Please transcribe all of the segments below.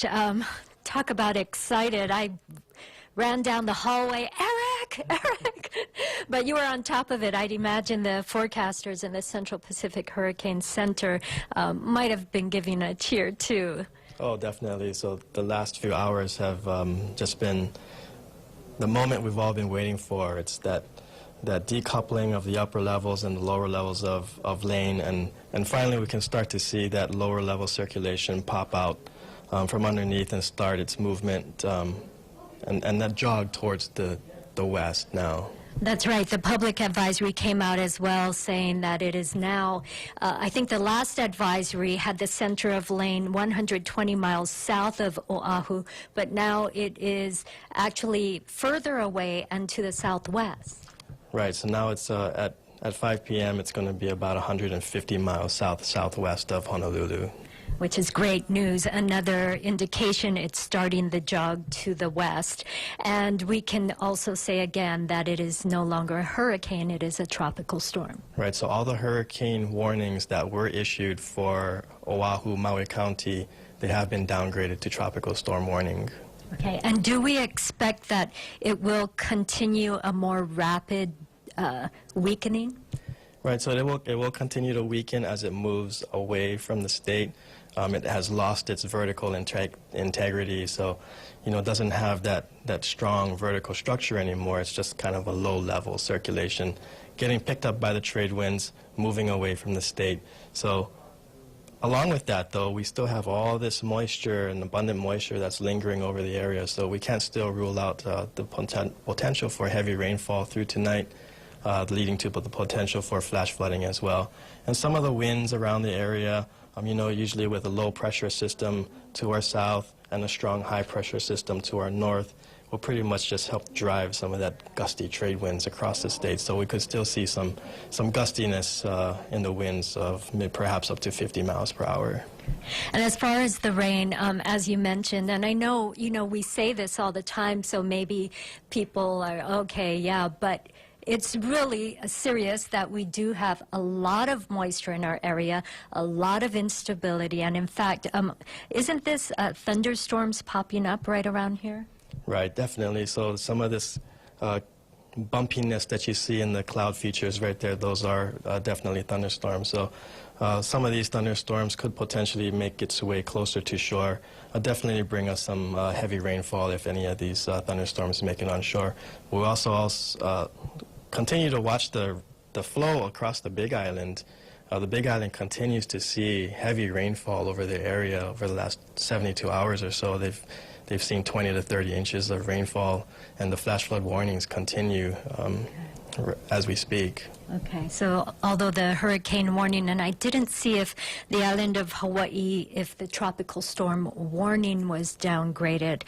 Um, Talk about excited. I ran down the hallway, Eric, Eric. But you were on top of it. I'd imagine the forecasters in the Central Pacific Hurricane Center might have been giving a cheer too. Oh, definitely. So the last few hours have just been the moment we've all been waiting for. It's that decoupling of the upper levels and the lower levels of Lane, and finally we can start to see that lower level circulation pop out from underneath and start its movement and that jog towards the west now. That's right. The public advisory came out as well, saying that it is now, I think the last advisory had the center of Lane 120 miles south of Oahu, but now it is actually further away and to the southwest. Right, so now it's at 5 p.m. it's going to be about 150 miles southwest of Honolulu. Which is great news. Another indication it's starting the jog to the west. And we can also say again that it is no longer a hurricane, it is a tropical storm. Right, so all the hurricane warnings that were issued for Oahu, Maui County, they have been downgraded to tropical storm warning. Okay, and do we expect that it will continue a more rapid weakening? Right, so it will continue to weaken as it moves away from the state. It has lost its vertical integrity, so it doesn't have that strong vertical structure anymore. It's just kind of a low-level circulation, getting picked up by the trade winds, moving away from the state. So along with that, though, we still have all this moisture and abundant moisture that's lingering over the area, so we can't still rule out the potential for heavy rainfall through tonight, leading to the potential for flash flooding as well. And some of the winds around the area, usually with a low-pressure system to our south and a strong high-pressure system to our north, will pretty much just help drive some of that gusty trade winds across the state. So we could still see some gustiness in the winds of perhaps up to 50 miles per hour. And as far as the rain, as you mentioned, and I know, we say this all the time, so maybe people are, okay, yeah, but it's really serious that we do have a lot of moisture in our area, a lot of instability, and in fact, isn't this thunderstorms popping up right around here? Right, definitely. So some of this bumpiness that you see in the cloud features right there, those are definitely thunderstorms. So some of these thunderstorms could potentially make its way closer to shore, definitely bring us some heavy rainfall if any of these thunderstorms make it on shore. We'll also continue to watch the flow across the Big Island. The Big Island continues to see heavy rainfall over the area over the last 72 hours or so. They've seen 20 to 30 inches of rainfall, and the flash flood warnings continue as we speak. Okay, so although the hurricane warning, and I didn't see if the island of Hawaii, if the tropical storm warning was downgraded,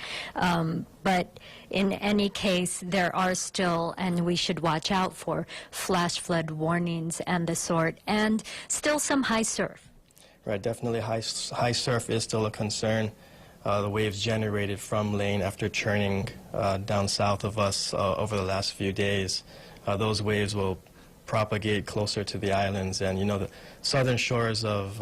but in any case, there are still, and we should watch out for, flash flood warnings and the sort, and still some high surf. Right, definitely high surf is still a concern. The waves generated from Lane after churning down south of us over the last few days, those waves will propagate closer to the islands, and the southern shores of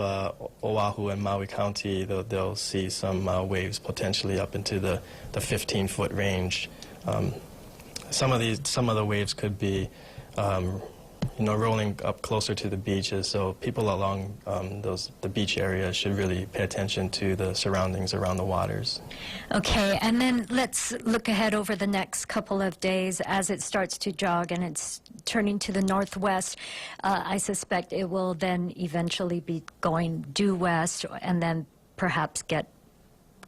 Oahu and Maui County, they'll see some waves potentially up into the 15-foot range. Some of the waves could be rolling up closer to the beaches, so people along the beach areas should really pay attention to the surroundings around the waters. Okay, and then let's look ahead over the next couple of days as it starts to jog and it's turning to the northwest. I suspect it will then eventually be going due west and then perhaps get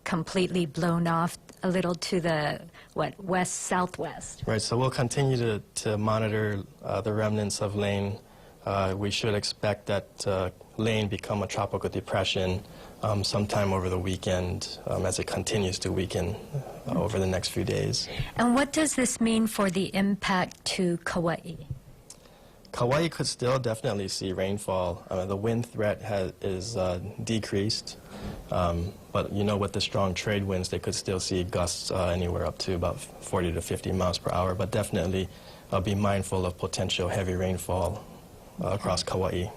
completely blown off a little to the, west-southwest. Right, so we'll continue to monitor the remnants of Lane. We should expect that Lane become a tropical depression sometime over the weekend as it continues to weaken over the next few days. And what does this mean for the impact to Kauai? Kauai could still definitely see rainfall. The wind threat is decreased, but with the strong trade winds, they could still see gusts anywhere up to about 40 to 50 miles per hour, but definitely be mindful of potential heavy rainfall across Kauai.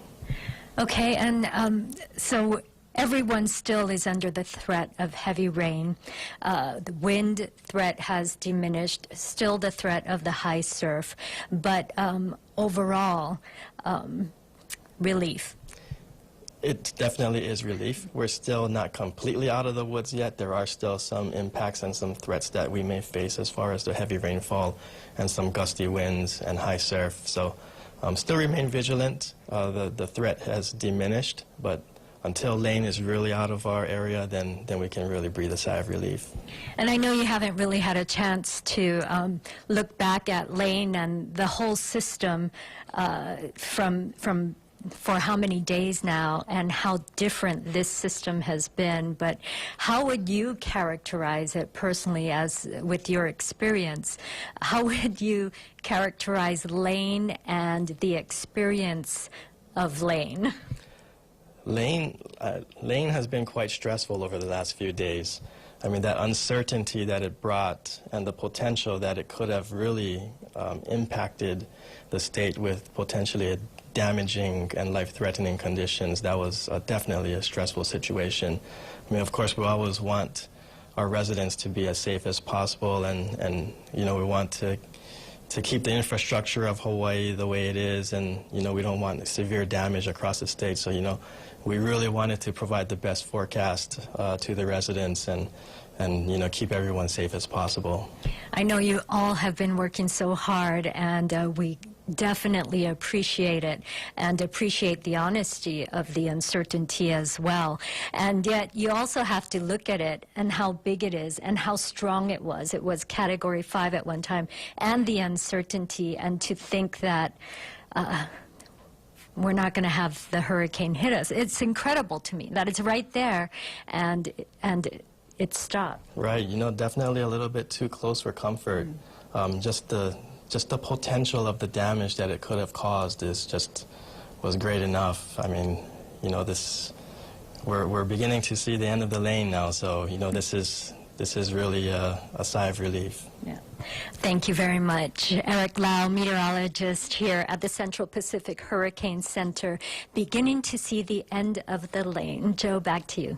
Okay, and so everyone still is under the threat of heavy rain. The wind threat has diminished, still the threat of the high surf, but overall, relief. It definitely is relief. We're still not completely out of the woods yet. There are still some impacts and some threats that we may face as far as the heavy rainfall and some gusty winds and high surf. So still remain vigilant. The threat has diminished, but until Lane is really out of our area, then we can really breathe a sigh of relief. And I know you haven't really had a chance to look back at Lane and the whole system from for how many days now and how different this system has been, but how would you characterize it personally as with your experience? How would you characterize Lane and the experience of Lane? Lane has been quite stressful over the last few days. I mean, that uncertainty that it brought and the potential that it could have really impacted the state with potentially damaging and life-threatening conditions, that was definitely a stressful situation. I mean, of course, we always want our residents to be as safe as possible, and you know, we want to keep the infrastructure of Hawaii the way it is, and you know, we don't want severe damage across the state. So, you know, we really wanted to provide the best forecast to the residents and you know, keep everyone safe as possible. I know you all have been working so hard, and we definitely appreciate it and appreciate the honesty of the uncertainty as well. And yet you also have to look at it and how big it is and how strong it was. It was Category 5 at one time, and the uncertainty, and to think that we're not going to have the hurricane hit us. It's incredible to me that it's right there and it stopped. Right, you know, definitely a little bit too close for comfort. Just the potential of the damage that it could have caused was great enough. I mean, you know, we're beginning to see the end of the lane now, so you know, this is really a sigh of relief. Yeah. Thank you very much. Eric Lau, meteorologist here at the Central Pacific Hurricane Center, beginning to see the end of the lane. Joe, back to you.